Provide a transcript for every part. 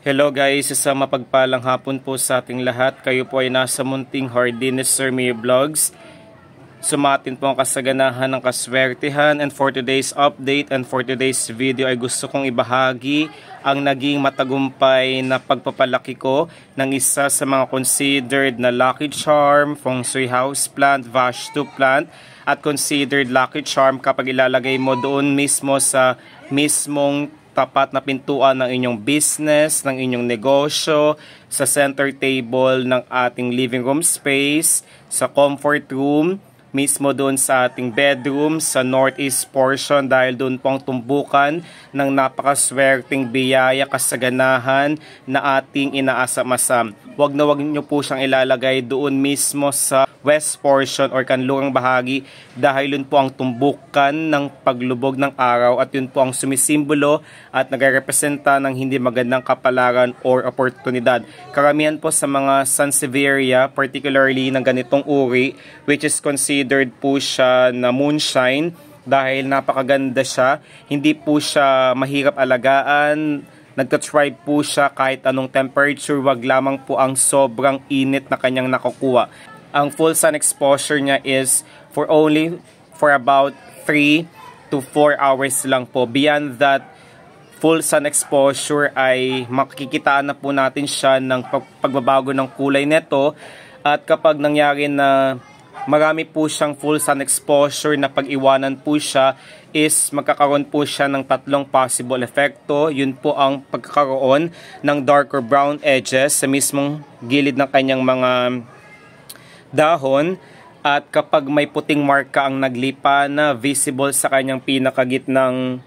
Hello guys, isang mapagpalang hapon po sa ating lahat. Kayo po ay nasa munting Hardines Sir Mayo Vlogs. Sumatin po ang kasaganahan ng kaswertihan, and for today's update and for today's video ay gusto kong ibahagi ang naging matagumpay na pagpapalaki ko ng isa sa mga considered na lucky charm, feng shui house plant, Vastu plant, at considered lucky charm kapag ilalagay mo doon mismo sa mismong tapat na pintuan ng inyong business, ng inyong negosyo, sa center table ng ating living room space, sa comfort room, mismo doon sa ating bedroom, sa northeast portion dahil doon po ang tumbukan ng napakaswerteng biyaya, kasaganahan na ating inaasam-asam. Wag nyo po siyang ilalagay doon mismo sa west portion or kanlurang bahagi dahil yun po ang tumbukan ng paglubog ng araw at yun po ang sumisimbolo at nagrepresenta ng hindi magandang kapalaran or oportunidad. Karamihan po sa mga Sansevieria, particularly ng ganitong uri, which is considered po siya na moonshine dahil napakaganda siya, hindi po siya mahirap alagaan. Nagka-thrive po siya kahit anong temperature, wag lamang po ang sobrang init na kanyang nakukuha. Ang full sun exposure niya is for about 3 to 4 hours lang po. Beyond that, full sun exposure ay makikitaan na po natin siya ng pagbabago ng kulay nito. At kapag nangyari na marami po siyang full sun exposure na pag-iwanan po siya, is magkakaroon po siya ng tatlong possible epekto. Yun po ang pagkakaroon ng darker brown edges sa mismong gilid ng kanyang mga dahon, at kapag may puting marka ang naglipa na visible sa kanyang pinakagitnang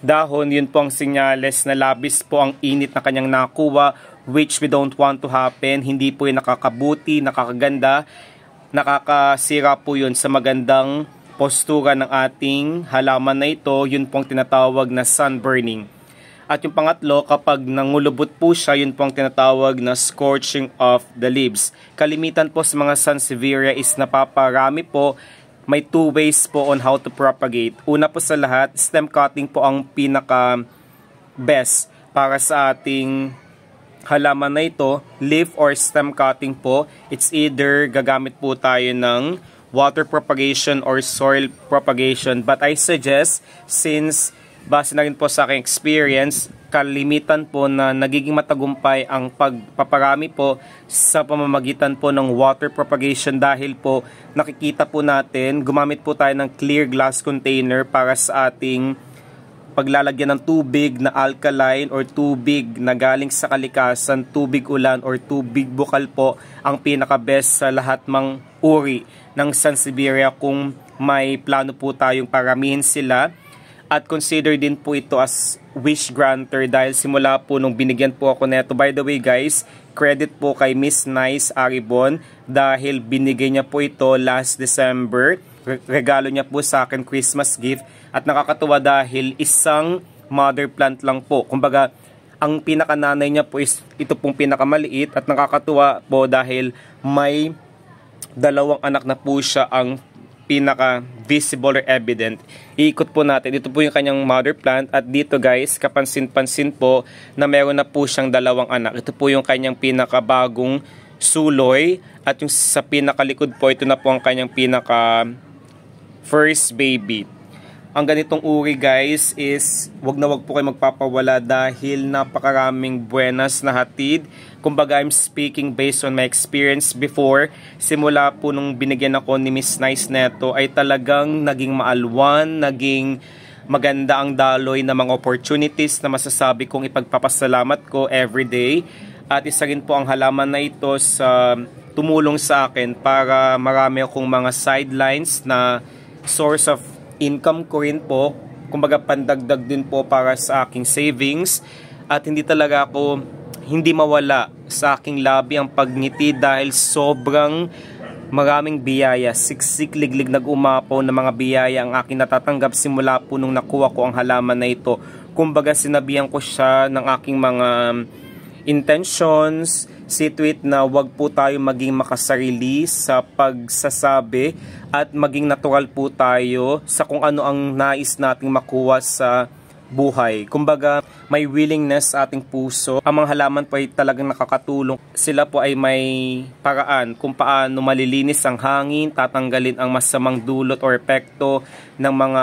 dahon, yun po ang senyales na labis po ang init na kanyang nakuha, which we don't want to happen. Hindi po yung nakakabuti, nakakaganda, nakakasira po yun sa magandang postura ng ating halaman na ito. Yun pong tinatawag na sunburning. At yung pangatlo, kapag nangulubot po siya, yun pong tinatawag na scorching of the leaves. Kalimitan po sa mga Sansevieria is napaparami po. May 2 ways po on how to propagate. Una po sa lahat, stem cutting po ang pinaka best para sa ating halaman na ito. Leaf or stem cutting po, it's either gagamit po tayo ng water propagation or soil propagation. But I suggest, since base na rin po sa aking experience, kalimitan po na nagiging matagumpay ang pagpaparami po sa pamamagitan po ng water propagation dahil po nakikita po natin, gumamit po tayo ng clear glass container para sa ating paglalagyan ng tubig na alkaline or tubig na galing sa kalikasan, tubig ulan or tubig bukal po ang pinaka-best sa lahat mang uri ng Sansevieria kung may plano po tayong paramihin sila. At consider din po ito as wish granter dahil simula po nung binigyan po ako neto. By the way guys, credit po kay Miss Nice Aribon dahil binigay niya po ito last December. Regalo niya po sa akin, Christmas gift. At nakakatuwa dahil isang mother plant lang po. Kumbaga, ang pinakananay niya po is ito pong pinakamaliit. At nakakatuwa po dahil may 2 anak na po siya ang pinaka-visible or evident. Iikot po natin. Dito po yung kanyang mother plant. At dito guys, kapansin-pansin po na meron na po siyang 2 anak. Ito po yung kanyang pinakabagong suloy. At yung sa pinakalikod po, ito na po ang kanyang pinaka-first baby. Ang ganitong uri guys is wag na wag po kayo magpapawala dahil napakaraming buenas na hatid. Kumbaga, I'm speaking based on my experience before. Simula po nung binigyan ako ni Miss Nice neto ay talagang naging maalwan, naging maganda ang daloy na mga opportunities na masasabi kong ipagpapasalamat ko everyday. At isa rin po ang halaman na ito sa tumulong sa akin para marami akong mga sidelines na source of income ko rin po, kumbaga pandagdag din po para sa aking savings. At hindi talaga ako hindi mawala sa aking labi ang pagngiti dahil sobrang maraming biyaya, siksik liglig nag-umapaw na mga biyaya ang aking natatanggap simula po nung nakuha ko ang halaman na ito. Kumbaga sinabihan ko siya ng aking mga intentions, see to it na wag po tayo maging makasarili sa pagsasabi at maging natural po tayo sa kung ano ang nais nating makuha sa buhay. Kumbaga, may willingness sa ating puso. Ang mga halaman po ay talagang nakakatulong. Sila po ay may paraan kung paano malilinis ang hangin, tatanggalin ang masamang dulot o epekto ng mga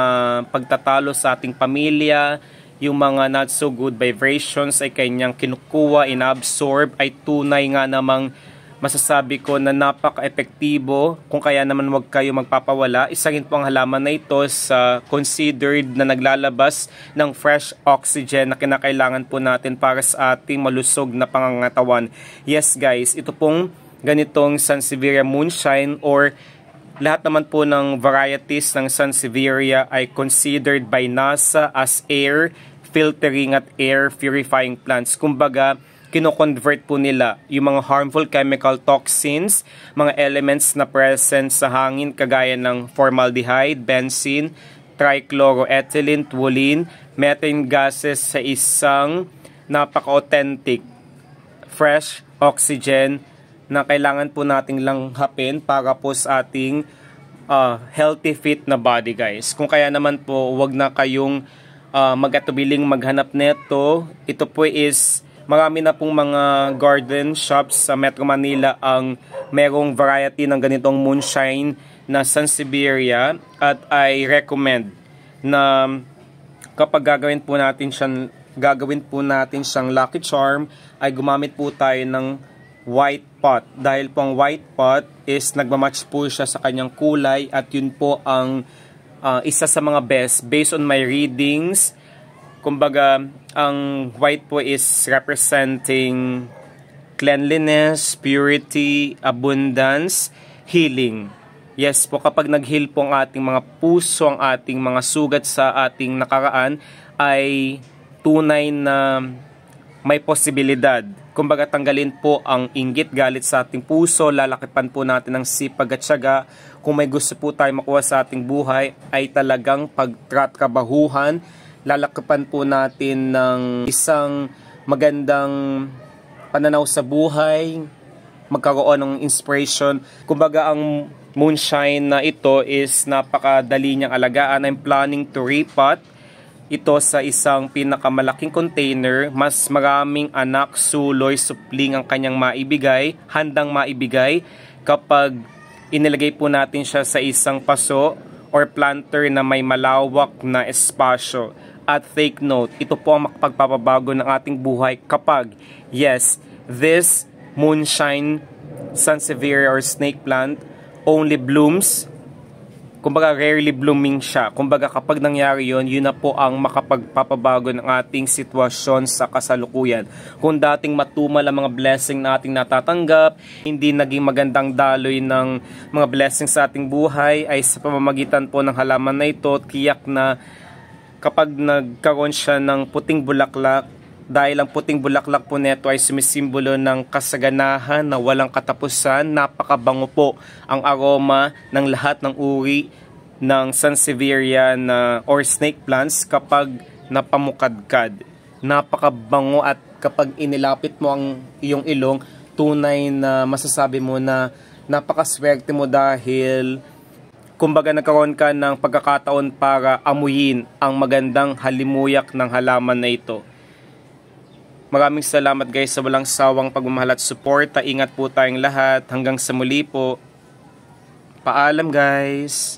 pagtatalo sa ating pamilya. Yung mga not so good vibrations ay kanyang kinukuha, inabsorb, ay tunay nga namang masasabi ko na napaka-epektibo. Kung kaya naman wag kayo magpapawala. Isa rin po ang halaman na ito sa considered na naglalabas ng fresh oxygen na kinakailangan po natin para sa ating malusog na pangangatawan. Yes guys, ito pong ganitong Sansevieria Moonshine or lahat naman po ng varieties ng Sansevieria ay considered by NASA as air filtering at air purifying plants. Kumbaga, kino-convert po nila yung mga harmful chemical toxins, mga elements na present sa hangin kagaya ng formaldehyde, benzene, trichloroethylene, toluene, methane gases sa isang napaka-authentic fresh oxygen na kailangan po nating langhapin para po sa ating healthy fit na body guys. Kung kaya naman po, wag na kayong mag-atubiling maghanap neto. Ito po is marami na pong mga garden shops sa Metro Manila ang merong variety ng ganitong moonshine na Sansevieria at I recommend na kapag gagawin po natin siyang lucky charm ay gumamit po tayo ng white pot dahil po ang white pot is nagmamatch po siya sa kanyang kulay at yun po ang isa sa mga best based on my readings. Kumbaga, ang white po is representing cleanliness, purity, abundance, healing. Yes po, kapag nag-heal po ang ating mga puso, ang ating mga sugat sa ating nakaraan, ay tunay na may posibilidad. Kumbaga, tanggalin po ang inggit, galit sa ating puso, lalakipan po natin ang sipag at tiyaga. Kung may gusto po tayo makuha sa ating buhay, ay talagang pagtratrabahuhan. Lalakipan po natin ng isang magandang pananaw sa buhay, magkaroon ng inspiration. Kumbaga, ang moonshine na ito is napakadali niyang alagaan. I'm planning to repot ito sa isang pinakamalaking container. Mas maraming anak, suloy, supling ang kanyang maibigay, handang maibigay kapag inilagay po natin siya sa isang paso or planter na may malawak na espasyo. At take note, ito po ang makapagpapabago ng ating buhay kapag, yes, this moonshine Sansevieria or snake plant only blooms. Kumbaga, rarely blooming siya. Kumbaga, kapag nangyari yun, yun na po ang makapagpapabago ng ating sitwasyon sa kasalukuyan. Kung dating matumal ang mga blessing na ating natatanggap, hindi naging magandang daloy ng mga blessing sa ating buhay, ay sa pamamagitan po ng halaman na ito, tiyak na kapag nagkaroon siya ng puting bulaklak, dahil ang puting bulaklak po neto ay sumisimbolo ng kasaganahan na walang katapusan, napakabango po ang aroma ng lahat ng uri ng Sansevieria na or snake plants kapag napamukadkad. Napakabango at kapag inilapit mo ang iyong ilong, tunay na masasabi mo na napakaswerte mo dahil kumbaga nagkaroon ka ng pagkakataon para amuyin ang magandang halimuyak ng halaman na ito. Maraming salamat guys sa walang sawang pagmamahal at suporta. Ingat po tayong lahat. Hanggang sa muli po. Paalam guys.